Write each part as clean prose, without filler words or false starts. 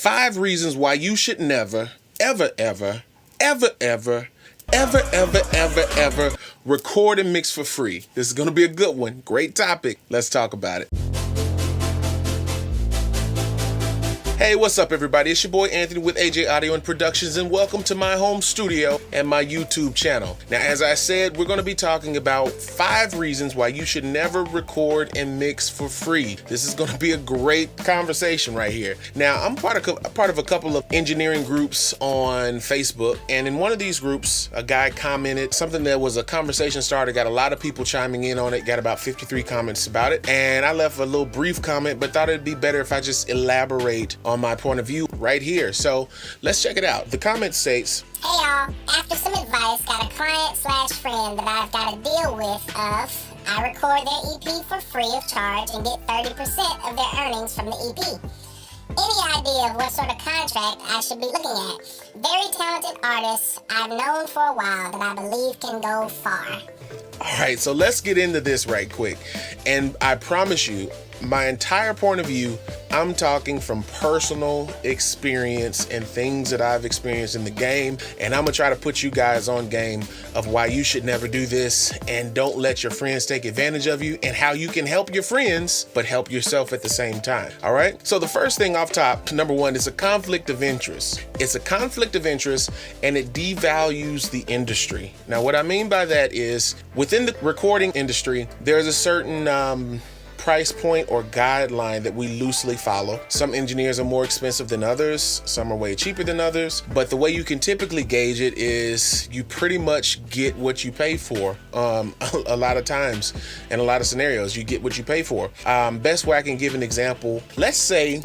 5 reasons why you should never, ever, ever, ever, ever, ever, ever, ever, ever record and mix for free. This is going to be a good one. Great topic. Let's talk about it. Hey, what's up, everybody? It's your boy Anthony with AJ Audio and Productions, and welcome to my home studio and my YouTube channel. Now, as I said, we're going to be talking about 5 reasons why you should never record and mix for free. This is going to be a great conversation right here. Now, I'm part of a couple of engineering groups on Facebook, and in one of these groups, a guy commented something that was a conversation starter, got a lot of people chiming in on it, got about 53 comments about it, and I left a little brief comment, but thought it'd be better if I just elaborate on my point of view right here. So let's check it out. The comment states, "Hey y'all, after some advice, got a client/friend that I've got to deal with of I record their EP for free of charge and get 30% of their earnings from the EP. Any idea of what sort of contract I should be looking at? Very talented artists I've known for a while that I believe can go far." All right, so let's get into this right quick. And I promise you, my entire point of view, I'm talking from personal experience and things that I've experienced in the game. And I'm gonna try to put you guys on game of why you should never do this and don't let your friends take advantage of you, and how you can help your friends, but help yourself at the same time. All right. So the first thing off top, number 1, is a conflict of interest. It's a conflict of interest, and it devalues the industry. Now, what I mean by that is within the recording industry, there's a certain, price point or guideline that we loosely follow. Some engineers are more expensive than others, some are way cheaper than others, but the way you can typically gauge it is you pretty much get what you pay for. A lot of times, in a lot of scenarios, you get what you pay for. Best way I can give an example, let's say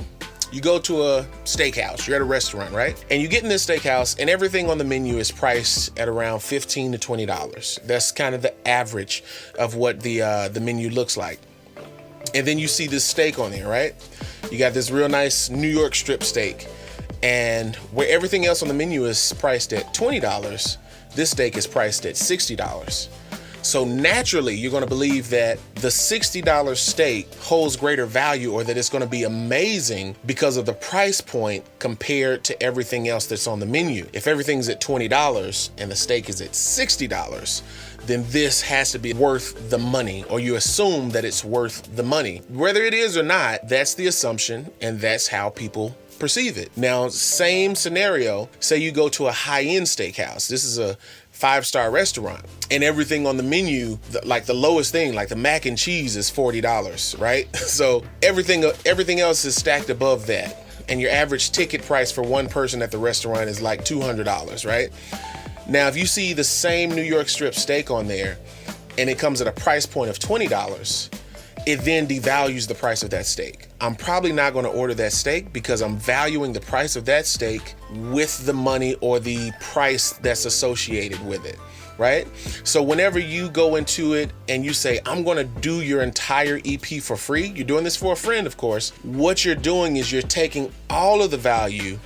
you go to a steakhouse, you're at a restaurant, right? And you get in this steakhouse and everything on the menu is priced at around $15 to $20. That's kind of the average of what the menu looks like. And then you see this steak on there, right? You got this real nice New York strip steak. And where everything else on the menu is priced at $20, this steak is priced at $60. So naturally, you're gonna believe that the $60 steak holds greater value, or that it's gonna be amazing because of the price point compared to everything else that's on the menu. If everything's at $20 and the steak is at $60, then this has to be worth the money, or you assume that it's worth the money. Whether it is or not, that's the assumption, and that's how people perceive it. Now, same scenario, say you go to a high-end steakhouse. This is a 5-star restaurant, and everything on the menu, like the lowest thing, like the mac and cheese, is $40, right? So everything else is stacked above that, and your average ticket price for one person at the restaurant is like $200, right? Now, if you see the same New York strip steak on there and it comes at a price point of $20, it then devalues the price of that steak. I'm probably not going to order that steak because I'm valuing the price of that steak with the money or the price that's associated with it, right? So whenever you go into it and you say, I'm going to do your entire EP for free, you're doing this for a friend, of course. What you're doing is you're taking all of the value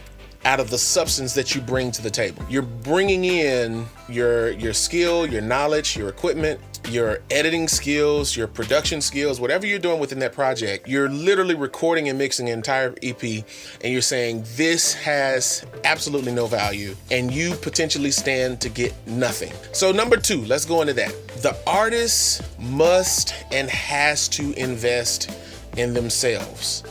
out of the substance that you bring to the table. You're bringing in your skill, your knowledge, your equipment, your editing skills, your production skills, whatever you're doing within that project. You're literally recording and mixing an entire EP, and you're saying this has absolutely no value, and you potentially stand to get nothing. So number 2, let's go into that. The artist must and has to invest in themselves,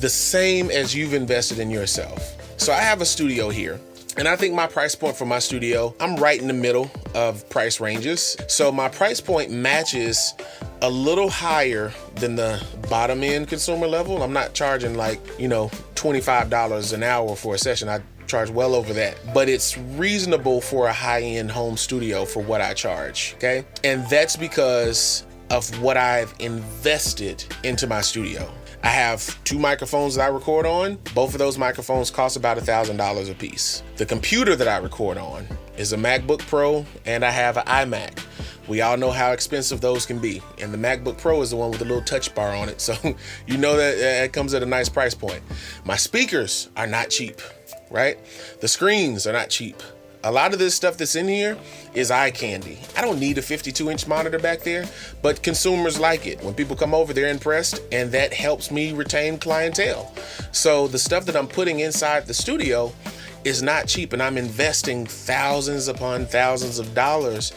the same as you've invested in yourself. So I have a studio here, and I think my price point for my studio, I'm right in the middle of price ranges. So my price point matches a little higher than the bottom end consumer level. I'm not charging like, $25 an hour for a session. I charge well over that, but it's reasonable for a high-end home studio for what I charge, okay? And that's because of what I've invested into my studio. I have 2 microphones that I record on. Both of those microphones cost about $1,000 a piece. The computer that I record on is a MacBook Pro, and I have an iMac. We all know how expensive those can be. And the MacBook Pro is the one with the little touch bar on it. So you know that it comes at a nice price point. My speakers are not cheap, right? The screens are not cheap. A lot of this stuff that's in here is eye candy. I don't need a 52-inch monitor back there, but consumers like it. When people come over, they're impressed, and that helps me retain clientele. So the stuff that I'm putting inside the studio is not cheap, and I'm investing thousands upon thousands of dollars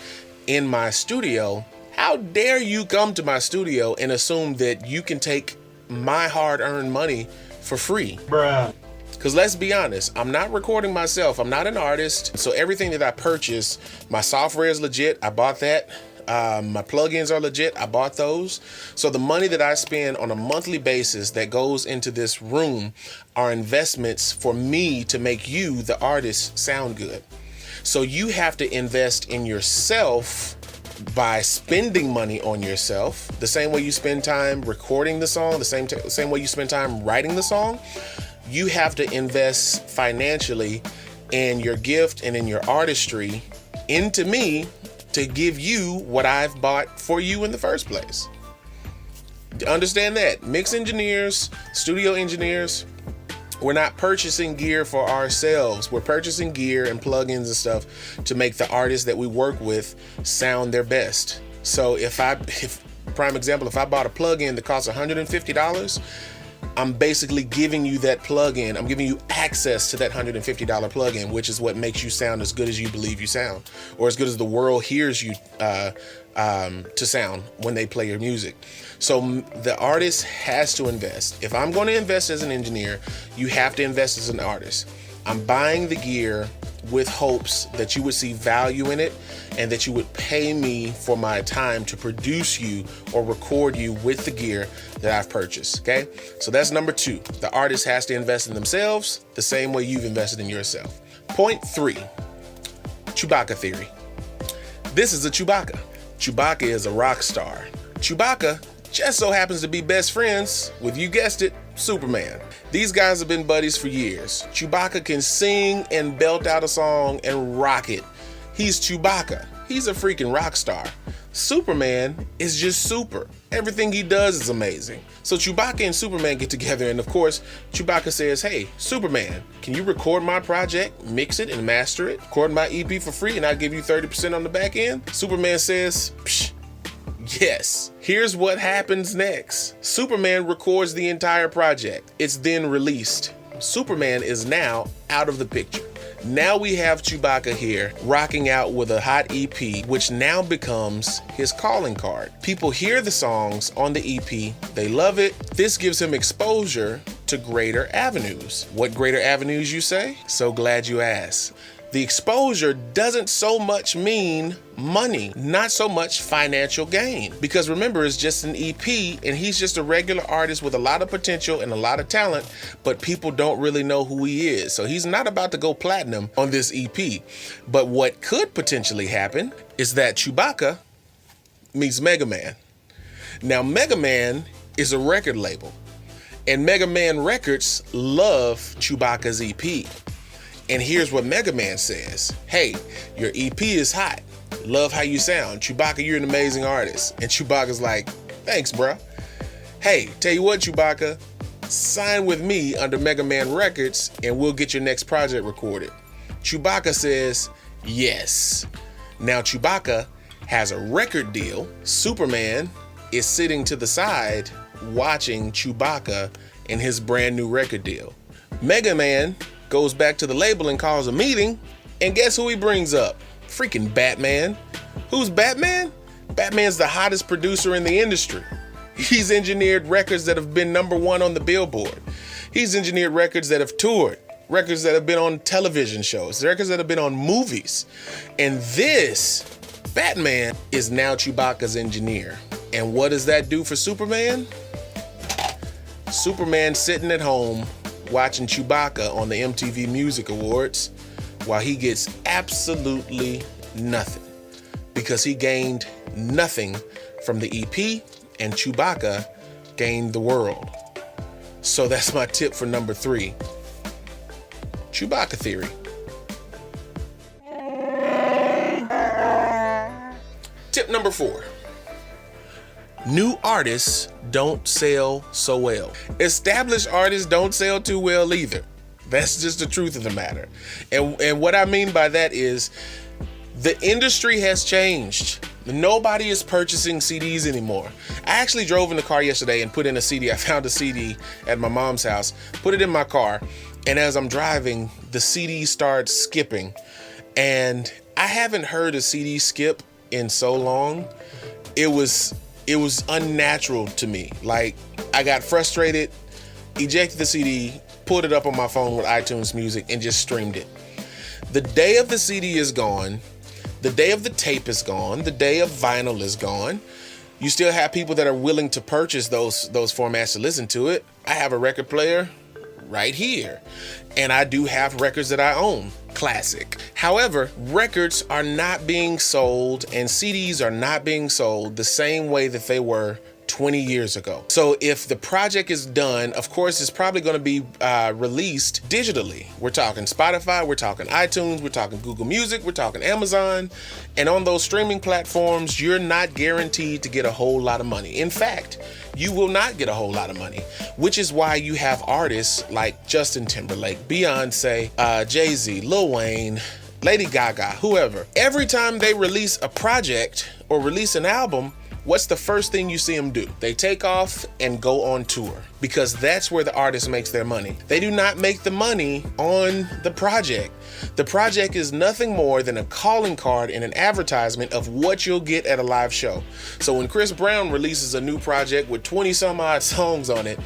in my studio. How dare you come to my studio and assume that you can take my hard-earned money for free? Bruh. Because let's be honest, I'm not recording myself. I'm not an artist. So everything that I purchase, my software is legit. I bought that. My plugins are legit. I bought those. So the money that I spend on a monthly basis that goes into this room are investments for me to make you, the artist, sound good. So you have to invest in yourself by spending money on yourself, the same way you spend time recording the song, the same way you spend time writing the song. You have to invest financially in your gift and in your artistry into me to give you what I've bought for you in the first place. Understand that. Mix engineers, studio engineers, we're not purchasing gear for ourselves. We're purchasing gear and plugins and stuff to make the artists that we work with sound their best. So if prime example, if I bought a plugin that costs $150, I'm basically giving you that plugin. I'm giving you access to that $150 plugin, which is what makes you sound as good as you believe you sound, or as good as the world hears you to sound when they play your music. So the artist has to invest. If I'm going to invest as an engineer, you have to invest as an artist. I'm buying the gear with hopes that you would see value in it and that you would pay me for my time to produce you or record you with the gear that I've purchased. Okay, so that's number 2. The artist has to invest in themselves the same way you've invested in yourself. Point 3, Chewbacca theory. This is a Chewbacca. Chewbacca is a rock star. Chewbacca just so happens to be best friends with, you guessed it, Superman. These guys have been buddies for years. Chewbacca can sing and belt out a song and rock it. He's Chewbacca. He's a freaking rock star. Superman is just super. Everything he does is amazing. So Chewbacca and Superman get together, and of course, Chewbacca says, hey, Superman, can you record my project, mix it and master it, record my EP for free, and I'll give you 30% on the back end? Superman says, psh, yes. Here's what happens next. Superman records the entire project. It's then released. Superman is now out of the picture. Now we have Chewbacca here rocking out with a hot EP, which now becomes his calling card. People hear the songs on the EP, they love it. This gives him exposure to greater avenues. What greater avenues, you say? So glad you asked. The exposure doesn't so much mean money, not so much financial gain. Because remember, it's just an EP and he's just a regular artist with a lot of potential and a lot of talent, but people don't really know who he is. So he's not about to go platinum on this EP. But what could potentially happen is that Chewbacca meets Mega Man. Now, Mega Man is a record label, and Mega Man Records love Chewbacca's EP. And here's what Mega Man says. Hey, your EP is hot. Love how you sound. Chewbacca, you're an amazing artist. And Chewbacca's like, thanks, bro. Hey, tell you what, Chewbacca, sign with me under Mega Man Records and we'll get your next project recorded. Chewbacca says, yes. Now Chewbacca has a record deal. Superman is sitting to the side watching Chewbacca and his brand new record deal. Mega Man goes back to the label and calls a meeting, and guess who he brings up? Freaking Batman. Who's Batman? Batman's the hottest producer in the industry. He's engineered records that have been #1 on the Billboard. He's engineered records that have toured, records that have been on television shows, records that have been on movies. And this Batman is now Chewbacca's engineer. And what does that do for Superman? Superman sitting at home watching Chewbacca on the MTV Music Awards while he gets absolutely nothing, because he gained nothing from the EP and Chewbacca gained the world. So that's my tip for number 3. Chewbacca theory. Tip number 4. New artists don't sell so well. Established artists don't sell too well either. That's just the truth of the matter. And what I mean by that is the industry has changed. Nobody is purchasing CDs anymore. I actually drove in the car yesterday and put in a CD. I found a CD at my mom's house, put it in my car, and as I'm driving, the CD starts skipping. And I haven't heard a CD skip in so long. It was unnatural to me. Like, I got frustrated, ejected the CD, pulled it up on my phone with iTunes Music, and just streamed it. The day of the CD is gone. The day of the tape is gone. The day of vinyl is gone. You still have people that are willing to purchase those formats to listen to it. I have a record player right here, and I do have records that I own, classic. However, records are not being sold and CDs are not being sold the same way that they were 20 years ago. So if the project is done, of course, it's probably going to be released digitally. We're talking Spotify, we're talking iTunes, we're talking Google Music, we're talking Amazon. And on those streaming platforms, you're not guaranteed to get a whole lot of money. In fact, you will not get a whole lot of money, which is why you have artists like Justin Timberlake, Beyonce, Jay-Z, Lil Wayne, Lady Gaga, whoever. Every time they release a project or release an album, what's the first thing you see them do? They take off and go on tour, because that's where the artist makes their money. They do not make the money on the project. The project is nothing more than a calling card and an advertisement of what you'll get at a live show. So when Chris Brown releases a new project with 20 some odd songs on it,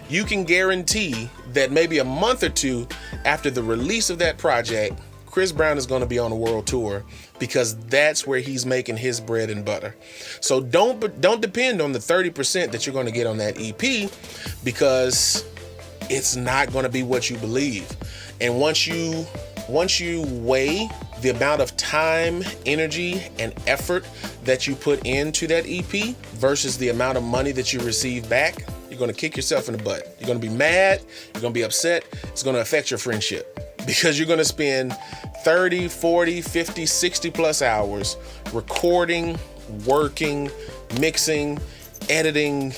you can guarantee that maybe a month or two after the release of that project, Chris Brown is going to be on a world tour, because that's where he's making his bread and butter. So don't depend on the 30% that you're going to get on that EP, because it's not going to be what you believe. And once you weigh the amount of time, energy, and effort that you put into that EP versus the amount of money that you receive back, you're going to kick yourself in the butt. You're going to be mad. You're going to be upset. It's going to affect your friendship, because you're going to spend 30, 40, 50, 60 plus hours recording, working, mixing, editing,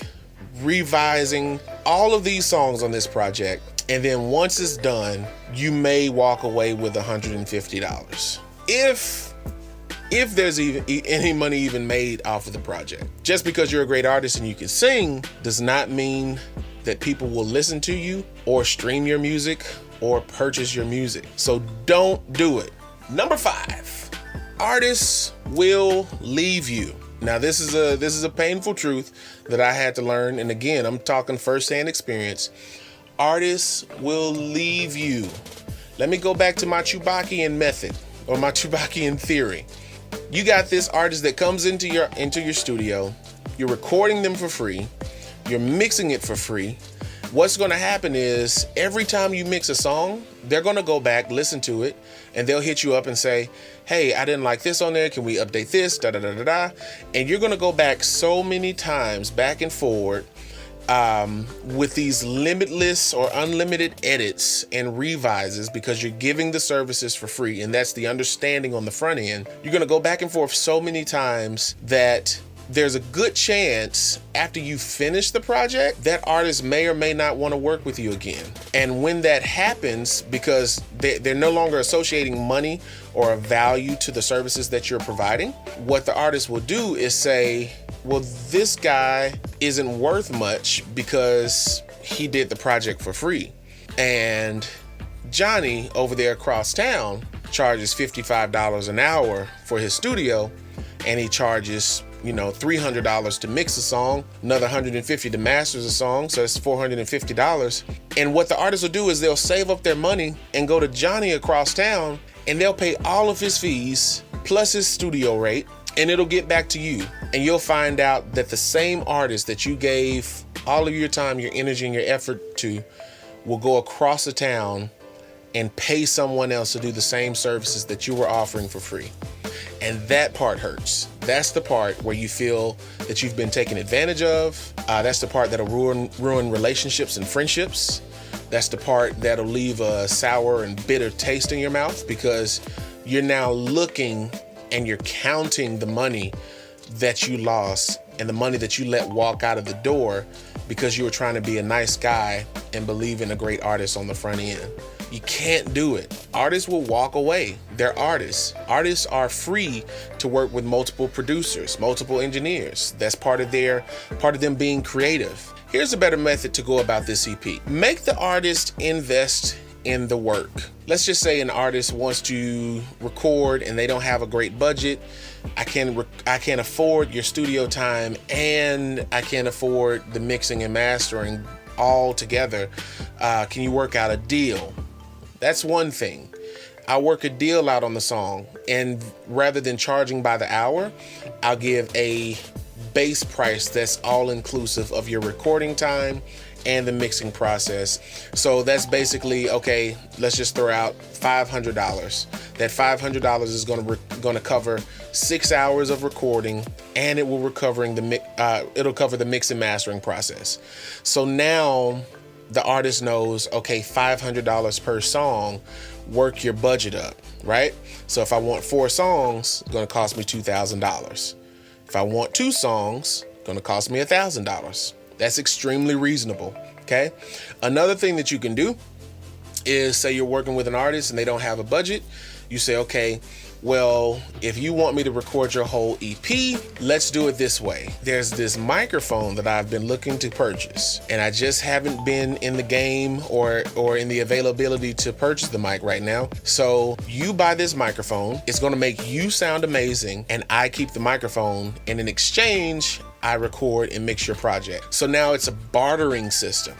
revising all of these songs on this project. And then once it's done, you may walk away with $150. If there's even any money even made off of the project. Just because you're a great artist and you can sing does not mean that people will listen to you or stream your music or purchase your music. So don't do it. Number 5, artists will leave you. Now this is a painful truth that I had to learn. And again, I'm talking firsthand experience. Artists will leave you. Let me go back to my Chewbaccian method, or my Chewbaccian theory. You got this artist that comes into your studio. You're recording them for free. You're mixing it for free. What's going to happen is every time you mix a song, they're going to go back, listen to it, and they'll hit you up and say, hey, I didn't like this on there. Can we update this? Da da da da da. And you're going to go back so many times, back and forward, with these limitless or unlimited edits and revises, because you're giving the services for free. And that's the understanding on the front end. You're going to go back and forth so many times that there's a good chance after you finish the project, that artist may or may not want to work with you again. And when that happens, because they're no longer associating money or a value to the services that you're providing, what the artist will do is say, well, this guy isn't worth much because he did the project for free. And Johnny over there across town charges $55 an hour for his studio, and he charges $300 to mix a song, another $150 to master a song, so it's $450. And what the artists will do is they'll save up their money and go to Johnny across town, and they'll pay all of his fees plus his studio rate, and it'll get back to you. And you'll find out that the same artist that you gave all of your time, your energy, and your effort to will go across the town and pay someone else to do the same services that you were offering for free. And that part hurts. That's the part where you feel that you've been taken advantage of. That's the part that'll ruin relationships and friendships. That's the part that'll leave a sour and bitter taste in your mouth, because you're now looking and you're counting the money that you lost and the money that you let walk out of the door because you were trying to be a nice guy and believe in a great artist on the front end. You can't do it. Artists will walk away. They're artists. Artists are free to work with multiple producers, multiple engineers. That's part of them being creative. Here's a better method to go about this EP. Make the artist invest in the work. Let's just say an artist wants to record and they don't have a great budget. I can't afford your studio time, and I can't afford the mixing and mastering all together. Can you work out a deal? That's one thing. I'll work a deal out on the song, and rather than charging by the hour, I'll give a base price that's all inclusive of your recording time and the mixing process. So that's basically, okay, let's just throw out $500. That $500 is going to cover 6 hours of recording, and it will it'll cover the mix and mastering process. So now the artist knows, okay, $500 per song, work your budget up, right? So if I want 4 songs, it's going to cost me $2,000. If I want 2 songs, it's going to cost me $1,000. That's extremely reasonable, okay? Another thing that you can do is, say you're working with an artist and they don't have a budget. You say, okay, well, if you want me to record your whole EP, let's do it this way. There's this microphone that I've been looking to purchase, and I just haven't been in the game or in the availability to purchase the mic right now. So you buy this microphone, it's gonna make you sound amazing, and I keep the microphone, and in exchange, I record and mix your project. So now it's a bartering system.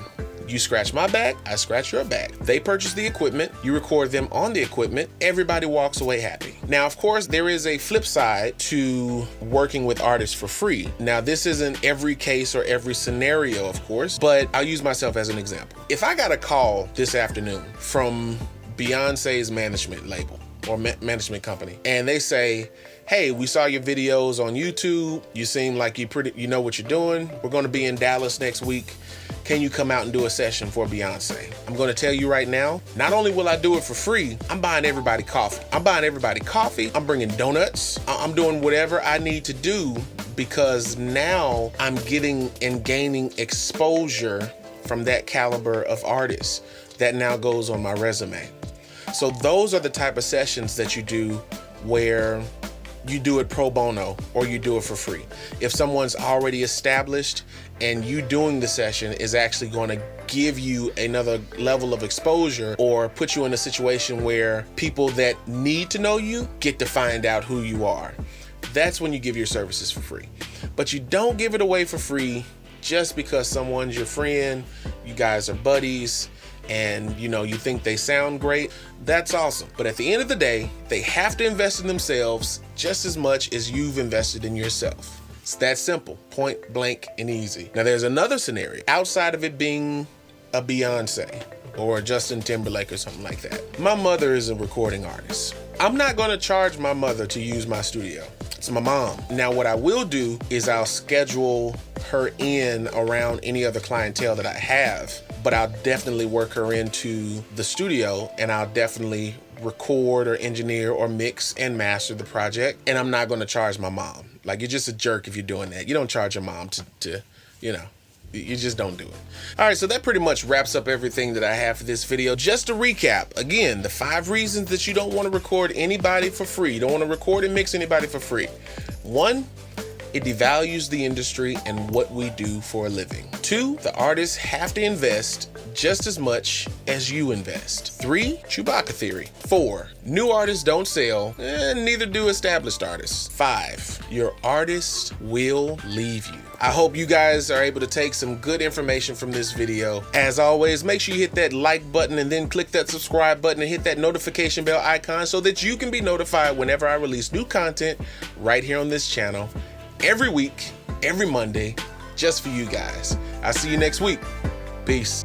You scratch my back, I scratch your back. They purchase the equipment, you record them on the equipment, everybody walks away happy. Now, of course, there is a flip side to working with artists for free. Now, this isn't every case or every scenario, of course, but I'll use myself as an example. If I got a call this afternoon from Beyonce's management label or management company, and they say, hey, we saw your videos on YouTube. You seem like you know what you're doing. We're going to be in Dallas next week. Can you come out and do a session for Beyonce? I'm going to tell you right now, not only will I do it for free, I'm buying everybody coffee. I'm bringing donuts. I'm doing whatever I need to do, because now I'm getting and gaining exposure from that caliber of artists that now goes on my resume. So those are the type of sessions that you do where you do it pro bono or you do it for free. If someone's already established and you doing the session is actually going to give you another level of exposure or put you in a situation where people that need to know you get to find out who you are, that's when you give your services for free. But you don't give it away for free just because someone's your friend, you guys are buddies, and you think they sound great. That's awesome. But at the end of the day, they have to invest in themselves just as much as you've invested in yourself. It's that simple, point blank and easy. Now there's another scenario outside of it being a Beyonce or a Justin Timberlake or something like that. My mother is a recording artist. I'm not going to charge my mother to use my studio. It's my mom. Now what I will do is I'll schedule her in around any other clientele that I have, but I'll definitely work her into the studio, and I'll definitely record or engineer or mix and master the project. And I'm not going to charge my mom. Like, you're just a jerk if you're doing that. You don't charge your mom to you just don't do it. All right, so that pretty much wraps up everything that I have for this video. Just to recap, again, the 5 reasons that you don't want to record anybody for free. You don't want to record and mix anybody for free. 1, it devalues the industry and what we do for a living. 2, the artists have to invest just as much as you invest. 3, Chewbacca theory. 4, new artists don't sell, and neither do established artists. 5, your artist will leave you. I hope you guys are able to take some good information from this video. As always, make sure you hit that like button and then click that subscribe button and hit that notification bell icon so that you can be notified whenever I release new content right here on this channel every week, every Monday, just for you guys. I'll see you next week. Peace.